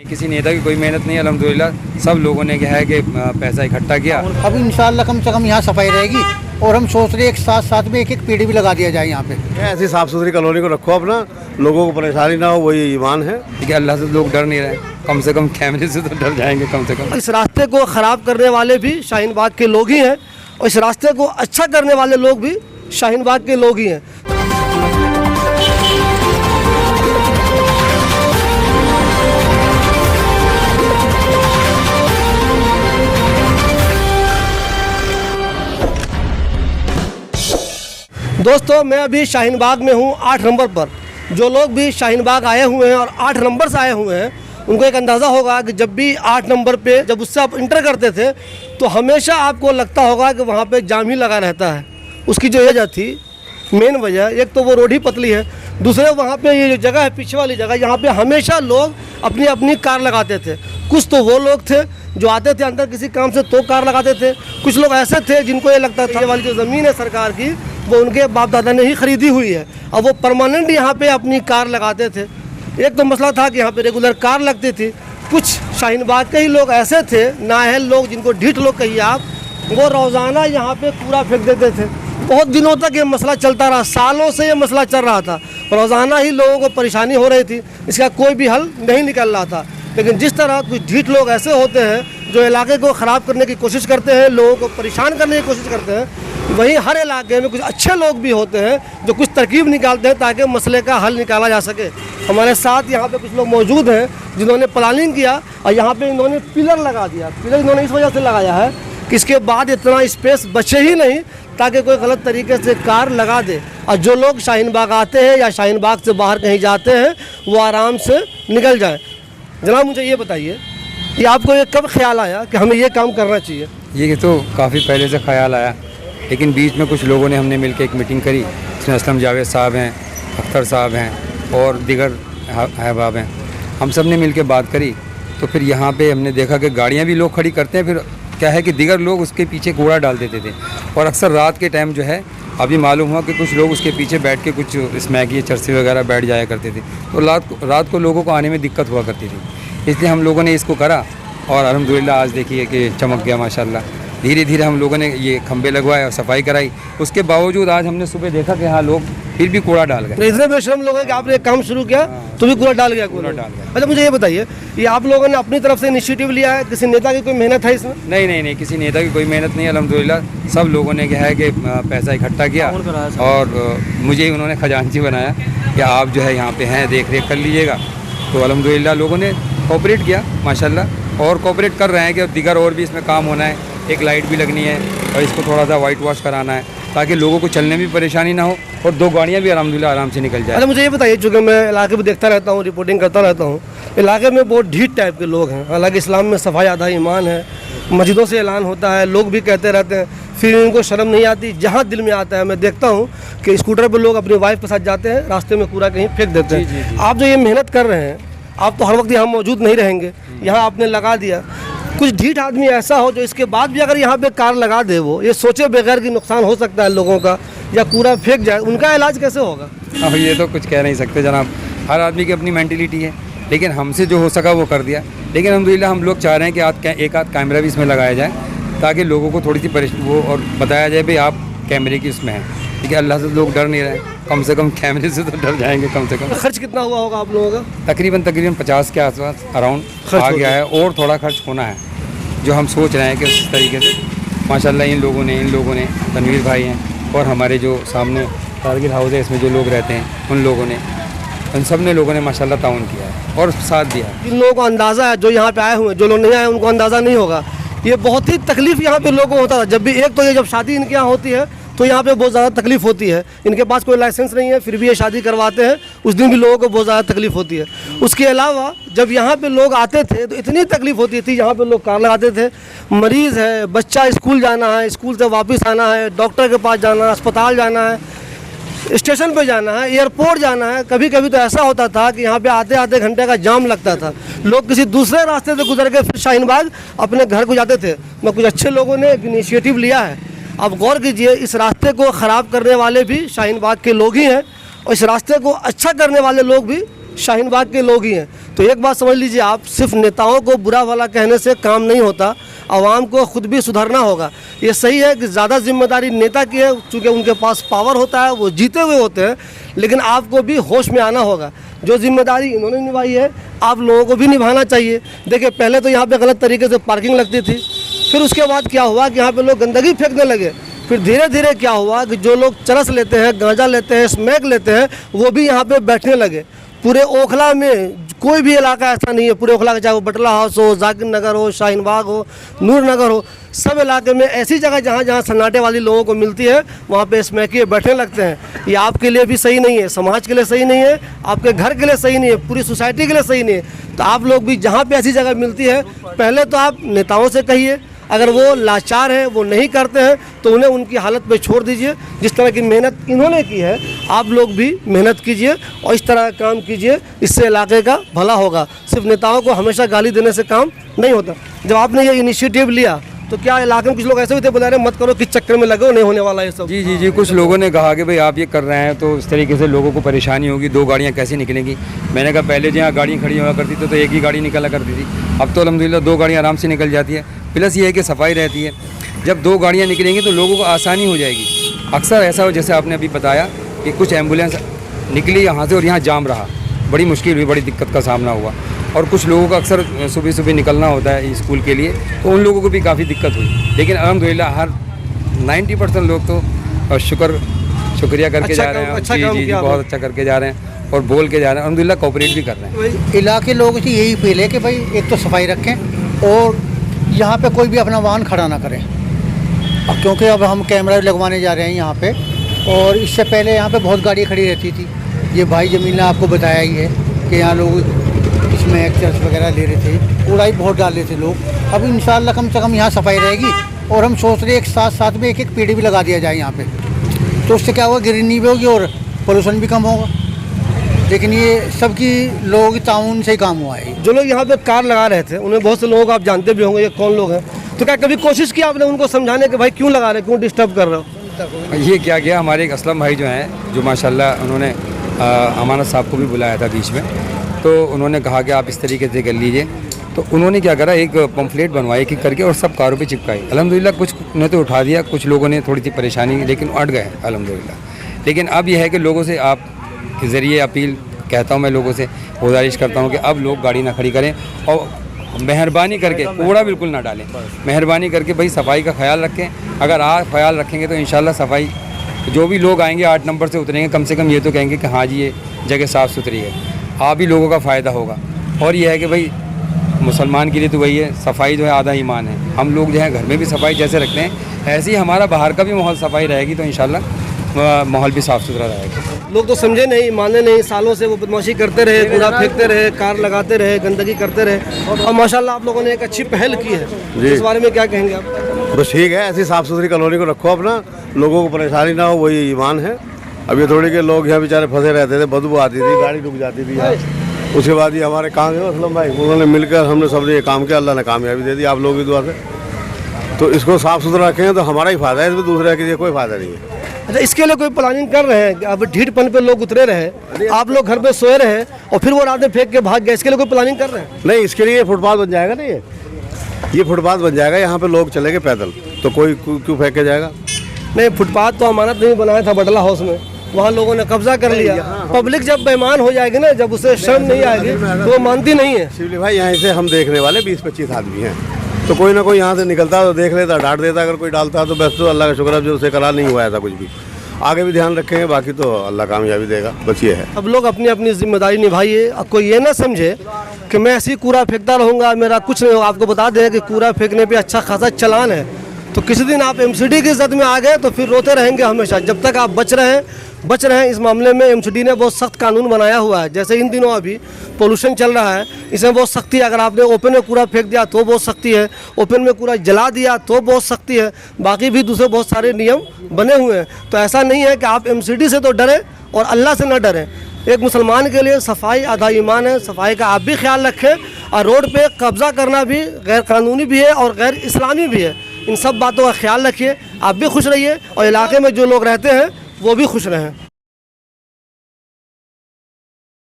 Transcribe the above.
किसी नेता की कोई मेहनत नहीं है, अल्हम्दुलिल्लाह सब लोगों ने क्या है कि पैसा इकट्ठा किया। अब इंशाल्लाह कम से कम यहाँ सफाई रहेगी और हम सोच रहे हैं एक साथ साथ में एक पेड़ भी लगा दिया जाए यहाँ पे। ऐसी साफ सुथरी कॉलोनी को रखो, अपना लोगों को परेशानी ना हो, वही ईमान है। कि अल्लाह से लोग डर नहीं रहे, कम से कम कैमरे से तो डर जाएंगे कम से कम। इस रास्ते को ख़राब करने वाले भी शाहीन बाग के लोग ही हैं और इस रास्ते को अच्छा करने वाले लोग भी शाहीन बाग के लोग ही हैं। दोस्तों मैं अभी शाहीन बाग में हूँ 8 नंबर पर। जो लोग भी शाहीन बाग आए हुए हैं और 8 नंबर से आए हुए हैं उनको एक अंदाज़ा होगा कि जब भी 8 नंबर पे जब उससे आप इंटर करते थे तो हमेशा आपको लगता होगा कि वहाँ पे जाम ही लगा रहता है। उसकी जो वजह थी, मेन वजह, एक तो वो रोड ही पतली है, दूसरे वहाँ पे ये जो जगह है पीछे वाली जगह, यहाँ पे हमेशा लोग अपनी अपनी कार लगाते थे। कुछ तो वो लोग थे जो आते थे अंदर किसी काम से तो कार लगाते थे, कुछ लोग ऐसे थे जिनको ये लगता था ये वाली जो ज़मीन है सरकार की वो उनके बाप दादा ने ही खरीदी हुई है, अब वो परमानेंट यहाँ पे अपनी कार लगाते थे। एक तो मसला था कि यहाँ पे रेगुलर कार लगती थी। कुछ शाहीन बाग के ही लोग ऐसे थे, नाअहल लोग, जिनको ढीठ लोग कहिए आप, वो रोज़ाना यहाँ पे कूड़ा फेंक देते थे। बहुत दिनों तक ये मसला चलता रहा, सालों से ये मसला चल रहा था, रोज़ाना ही लोगों को परेशानी हो रही थी, इसका कोई भी हल नहीं निकल रहा था। लेकिन जिस तरह कुछ ढीठ लोग ऐसे होते हैं जो इलाके को ख़राब करने की कोशिश करते हैं, लोगों को परेशान करने की कोशिश करते हैं, वहीं हर इलाके में कुछ अच्छे लोग भी होते हैं जो कुछ तरकीब निकालते हैं ताकि मसले का हल निकाला जा सके। हमारे साथ यहाँ पे कुछ लोग मौजूद हैं जिन्होंने प्लानिंग किया और यहाँ पे इन्होंने पिलर लगा दिया। पिलर इन्होंने इस वजह से लगाया है कि इसके बाद इतना स्पेस बचे ही नहीं ताकि कोई गलत तरीके से कार लगा दे और जो लोग शाहीन बाग आते हैं या शाहीन बाग से बाहर कहीं जाते हैं वो आराम से निकल जाएँ। जनाब मुझे ये बताइए कि आपको ये कब ख्याल आया कि हमें ये काम करना चाहिए? ये तो काफ़ी पहले से ख्याल आया, लेकिन बीच में कुछ लोगों ने हमने मिलकर एक मीटिंग करी, इसमें असलम जावेद साहब हैं, अख्तर साहब हैं और दीगर अहबाब हैं। हम सब ने मिलकर बात करी तो फिर यहाँ पे हमने देखा कि गाड़ियाँ भी लोग खड़ी करते हैं, फिर क्या है कि दीगर लोग उसके पीछे कूड़ा डाल देते थे और अक्सर रात के टाइम जो है अभी मालूम हुआ कि कुछ लोग उसके पीछे बैठ के कुछ स्मैगी चरसी वगैरह बैठ जाया करते थे, तो रात को लोगों को आने में दिक्कत हुआ करती थी। इसलिए हम लोगों ने इसको करा और अल्हम्दुलिल्लाह आज देखिए कि चमक गया माशाल्लाह। धीरे धीरे हम लोगों ने ये खंबे लगवाए और सफाई कराई, उसके बावजूद आज हमने सुबह देखा कि हाँ लोग फिर भी कूड़ा डाल गए। इतने बेशर्म लोग हैं कि आपने एक काम शुरू किया तो भी कूड़ा डाल गया। अच्छा मुझे ये बताइए, ये आप लोगों ने अपनी तरफ से इनिशिएटिव लिया है, किसी नेता की कोई मेहनत है इसमें? नहीं, किसी नेता की कोई मेहनत नहीं है, अल्हम्दुलिल्लाह सब लोगों ने क्या है कि पैसा इकट्ठा किया और मुझे ही उन्होंने खजांची बनाया कि आप जो है यहाँ पे हैं, देख रेख कर लीजिएगा। तो अल्हम्दुलिल्लाह लोगों ने कोऑपरेट किया माशाल्लाह और कोऑपरेट कर रहे हैं कि दीगर और भी इसमें काम होना है, एक लाइट भी लगनी है और इसको थोड़ा सा वाइट वॉश कराना है ताकि लोगों को चलने में भी परेशानी ना हो और 2 गाड़ियाँ भी अल्हम्दुलिल्लाह आराम से निकल जाए। अच्छा मुझे ये बताइए, चूँकि मैं इलाके में देखता रहता हूँ, रिपोर्टिंग करता रहता हूँ, इलाके में बहुत ढीठ टाइप के लोग हैं। हालांकि इस्लाम में सफाई आधा ईमान है, मस्जिदों से ऐलान होता है, लोग भी कहते रहते हैं, फिर इनको शर्म नहीं आती। जहाँ दिल में आता है मैं देखता हूँ कि स्कूटर पर लोग अपनी वाइफ के साथ जाते हैं, रास्ते में कूड़ा कहीं फेंक देते हैं। आप जो ये मेहनत कर रहे हैं, आप तो हर वक्त यहाँ मौजूद नहीं रहेंगे, यहाँ आपने लगा दिया, कुछ ढीठ आदमी ऐसा हो जो इसके बाद भी अगर यहाँ पे कार लगा दे, वो ये सोचे बगैर कि नुकसान हो सकता है लोगों का या कूड़ा फेंक जाए, उनका इलाज कैसे होगा? अब ये तो कुछ कह नहीं सकते जनाब, हर आदमी की अपनी मेंटलिटी है, लेकिन हमसे जो हो सका वो कर दिया। लेकिन अल्हम्दुलिल्लाह हम लोग चाह रहे हैं कि एक आध कैमरा भी इसमें लगाया जाए ताकि लोगों को थोड़ी सी वो और बताया जाए भाई आप कैमरे की उसमें हैं, ठीक है। अल्लाह से लोग डर नहीं रहे, कम से कम कैमरे से तो डर जाएंगे कम से कम। खर्च कितना हुआ होगा आप लोगों का? तकरीबन 50 के आसपास अराउंड आ गया है और थोड़ा खर्च होना है जो हम सोच रहे हैं कि उस तरीके से माशाल्लाह इन लोगों ने तनवीर भाई हैं और हमारे जो सामने कारगिल हाउस है इसमें जो लोग रहते हैं उन लोगों ने, उन सब ने लोगों ने माशाल्लाह ताउन किया है और साथ दिया है। जिन लोगों को अंदाज़ा है, जो यहाँ पे आए हुए हैं, जो लोग नहीं आए उनको अंदाज़ा नहीं होगा। ये बहुत ही तकलीफ़ यहाँ पे लोगों को होता था जब भी, एक तो ये जब शादी इनके यहाँ होती है तो यहाँ पे बहुत ज़्यादा तकलीफ़ होती है। इनके पास कोई लाइसेंस नहीं है फिर भी ये शादी करवाते हैं, उस दिन भी लोगों को बहुत ज़्यादा तकलीफ़ होती है। उसके अलावा जब यहाँ पे लोग आते थे तो इतनी तकलीफ़ होती थी, यहाँ पे लोग कार लगाते थे, मरीज़ है, बच्चा स्कूल जाना है, स्कूल से वापस आना है, डॉक्टर के पास जाना है, अस्पताल जाना है, स्टेशन पे जाना है, एयरपोर्ट जाना है। कभी कभी तो ऐसा होता था कि यहाँ पे आते आधे घंटे का जाम लगता था, लोग किसी दूसरे रास्ते से गुजर के फिर शाहीन बाग अपने घर को जाते थे। मैं कुछ अच्छे लोगों ने एक इनिशिएटिव लिया है। आप गौर कीजिए, इस रास्ते को ख़राब करने वाले भी शाहीन बाग के लोग ही हैं और इस रास्ते को अच्छा करने वाले लोग भी शाहीन बाग के लोग ही हैं। तो एक बात समझ लीजिए आप, सिर्फ नेताओं को बुरा भला कहने से काम नहीं होता, आवाम को खुद भी सुधरना होगा। ये सही है कि ज़्यादा जिम्मेदारी नेता की है, चूँकि उनके पास पावर होता है, वो जीते हुए होते हैं, लेकिन आपको भी होश में आना होगा। जो जिम्मेदारी इन्होंने निभाई है आप लोगों को भी निभाना चाहिए। देखिए पहले तो यहाँ पे गलत तरीके से पार्किंग लगती थी, फिर उसके बाद क्या हुआ कि यहाँ पे लोग गंदगी फेंकने लगे, फिर धीरे धीरे क्या हुआ कि जो लोग चरस लेते हैं, गांजा लेते हैं, स्मैक लेते हैं, वो भी यहाँ पे बैठने लगे। पूरे ओखला में कोई भी इलाका ऐसा नहीं है, पूरे ओखला का, चाहे वो बटला हाउस हो, जाकिर नगर हो, शाहीन बाग हो, नूर नगर हो, सब इलाके में ऐसी जगह जहाँ जहाँ सन्नाटे वाली लोगों को मिलती है वहाँ पे स्मैकिए बैठने लगते हैं। ये आपके लिए भी सही नहीं है, समाज के लिए सही नहीं है, आपके घर के लिए सही नहीं है, पूरी सोसाइटी के लिए सही नहीं है। तो आप लोग भी जहाँ पे ऐसी जगह मिलती है, पहले तो आप नेताओं से कहिए, अगर वो लाचार हैं, वो नहीं करते हैं, तो उन्हें उनकी हालत पे छोड़ दीजिए। जिस तरह की मेहनत इन्होंने की है आप लोग भी मेहनत कीजिए और इस तरह का काम कीजिए, इससे इलाके का भला होगा। सिर्फ नेताओं को हमेशा गाली देने से काम नहीं होता। जब आपने ये इनिशिएटिव लिया तो क्या इलाके में कुछ लोग ऐसे भी थे, बुला रहे मत करो, किस चक्कर में लगो, नहीं होने वाला ये सब? जी जी जी, कुछ लोगों ने कहा कि भाई आप ये कर रहे हैं तो इस तरीके से लोगों को परेशानी होगी, 2 गाड़ियाँ कैसे निकलेंगी। मैंने कहा पहले जहाँ गाड़ियाँ खड़ी हुआ करती थी तो एक ही गाड़ी निकला करती थी, अब तो अल्हम्दुलिल्लाह 2 गाड़ियाँ आराम से निकल जाती है। प्लस ये है कि सफाई रहती है। जब 2 गाड़ियाँ निकलेंगी तो लोगों को आसानी हो जाएगी। अक्सर ऐसा हो, जैसे आपने अभी बताया कि कुछ एम्बुलेंस निकली यहाँ से और यहाँ जाम रहा, बड़ी मुश्किल हुई, बड़ी दिक्कत का सामना हुआ। और कुछ लोगों को अक्सर सुबह सुबह निकलना होता है स्कूल के लिए, तो उन लोगों को भी काफ़ी दिक्कत हुई। लेकिन अल्हम्दुलिल्लाह हर 90% लोग तो शुक्रिया करके जा रहे हैं। अच्छा जी काम जी, किया बहुत अच्छा करके जा रहे हैं और बोल के जा रहे हैं, अल्हम्दुलिल्लाह कोऑपरेट भी कर रहे हैं। इलाके लोगों से यही अपील है कि भाई एक तो सफाई रखें और यहाँ पे कोई भी अपना वाहन खड़ा ना करें। क्योंकि अब हम कैमरा लगवाने जा रहे हैं यहाँ पे, और इससे पहले यहाँ पे बहुत गाड़ी खड़ी रहती थी। ये भाई जमीन ने आपको बताया ही है कि यहाँ लोग इसमें एक्चर्स वगैरह ले रहे थे, कूड़ा ही बहुत डाल रहे थे लोग। अब इंशाल्लाह कम से कम यहाँ सफाई रहेगी, और हम सोच रहे हैं एक साथ में एक पेड़ भी लगा दिया जाए यहाँ पे, तो उससे क्या होगा, ग्रीनरी भी होगी और पोल्यूशन भी कम होगा। लेकिन ये सबकी लोगों की ताउन से ही काम हुआ है। जो लोग यहाँ पे कार लगा रहे थे उन्हें बहुत से लोगों को आप जानते भी होंगे, ये कौन लोग हैं? तो क्या कभी कोशिश की आपने उनको समझाने कि भाई क्यों लगा रहे, क्यों डिस्टर्ब कर रहे हो? ये क्या किया, हमारे एक असलम भाई जो हैं, जो माशाल्लाह उन्होंने अमानत साहब को भी बुलाया था बीच में, तो उन्होंने कहा कि आप इस तरीके से कर लीजिए। तो उन्होंने क्या करा, एक पम्फलेट बनवाई एक करके और सब कारों पे चिपकाई। अल्हम्दुलिल्लाह कुछ ने तो उठा दिया, कुछ लोगों ने थोड़ी सी परेशानी, लेकिन अट गए अल्हम्दुलिल्लाह। लेकिन अब यह है कि लोगों से आप के ज़रिए अपील कहता हूँ, मैं लोगों से गुजारिश करता हूँ कि अब लोग गाड़ी ना खड़ी करें और मेहरबानी करके कूड़ा बिल्कुल ना डालें। मेहरबानी करके भाई सफाई का ख्याल रखें। अगर आप ख्याल रखेंगे तो इंशाल्लाह सफाई, जो भी लोग आएंगे 8 नंबर से उतरेंगे, कम से कम ये तो कहेंगे कि हाँ जी ये जगह साफ़ सुथरी है। आप भी लोगों का फ़ायदा होगा। और ये है कि भाई मुसलमान के लिए तो वही है, सफाई जो है आधा ईमान है। हम लोग जो है घर में भी सफाई जैसे रखते हैं, ऐसे ही हमारा बाहर का भी माहौल सफाई रहेगी तो इंशाल्लाह माहौल भी साफ़ सुथरा रहेगा। लोग तो समझे नहीं, माने नहीं, सालों से वो बदमाशी करते रहे, कूड़ा फेंकते रहे, कार लगाते रहे, गंदगी करते रहे, और माशाल्लाह आप लोगों ने एक अच्छी पहल की है। इस बारे में क्या कहेंगे आप? बस ठीक है, ऐसी साफ़ सुथरी कॉलोनी को रखो अपना, लोगों को परेशानी ना हो, वही ईमान है। अब ये थोड़ी के लोग यहाँ बेचारे फंसे रहते थे, बदबू आती थी, गाड़ी रुक जाती थी यहाँ। उसके बाद ये हमारे काम है असलम भाई, उन्होंने मिलकर हमने सबने ये काम किया, अल्लाह ने कामयाबी दे दी आप लोगों की दुआ से। तो इसको साफ़ सुथरा रखें तो हमारा ही फ़ायदा है, इसमें दूसरे के लिए कोई फ़ायदा नहीं है। अच्छा, इसके लिए कोई प्लानिंग कर रहे हैं? अब ढीठपन पे लोग उतरे रहे, आप लोग घर पे सोए रहे और फिर वो रात में फेंक के भाग गए, इसके लिए कोई प्लानिंग कर रहे हैं? नहीं, इसके लिए फुटपाथ बन जाएगा ना, ये फुटपाथ बन जाएगा, यहाँ पे लोग चलेंगे पैदल, तो कोई क्यों फेंक के जाएगा? नहीं, फुटपाथ तो अमानत नहीं बनाया था बटला हाउस में, वहाँ लोगों ने कब्जा कर लिया। पब्लिक जब बेईमान हो जाएगी ना, जब उसे शर्म नहीं आएगी तो वो मानती नहीं है। शिवली भाई, यहाँ से हम देखने वाले 20-25 आदमी हैं, तो कोई ना कोई यहाँ से निकलता तो देख लेता, डांट देता, अगर कोई डालता तो बस, तो अल्लाह का शुक्र है जो उसे करार नहीं हुआ ऐसा कुछ भी। आगे भी ध्यान रखेंगे, बाकी तो अल्लाह कामयाबी देगा, बस ये है। अब लोग अपनी अपनी जिम्मेदारी निभाइए। अब कोई ये ना समझे कि मैं ऐसे ही कूड़ा फेंकता रहूँगा, मेरा कुछ नहीं होगा। आपको बता दें कि कूड़ा फेंकने पे अच्छा खासा चलान है, तो किसी दिन आप एमसीडी की जद में आ गए तो फिर रोते रहेंगे हमेशा। जब तक आप बच रहे हैं इस मामले में एमसीडी ने बहुत सख्त कानून बनाया हुआ है। जैसे इन दिनों अभी पोल्यूशन चल रहा है, इसमें बहुत सख्ती है। अगर आपने ओपन में कूड़ा फेंक दिया तो बहुत सख्ती है, ओपन में कूड़ा जला दिया तो बहुत सख्ती है, बाकी भी दूसरे बहुत सारे नियम बने हुए हैं। तो ऐसा नहीं है कि आप एमसीडी से तो डरें और अल्लाह से न डरें। एक मुसलमान के लिए सफाई आधा ईमान है, सफाई का आप भी ख्याल रखें। और रोड पे कब्ज़ा करना भी गैर कानूनी भी है और गैर इस्लामी भी है। इन सब बातों का ख्याल रखिए, आप भी खुश रहिए और इलाके में जो लोग रहते हैं वो भी खुश रहें।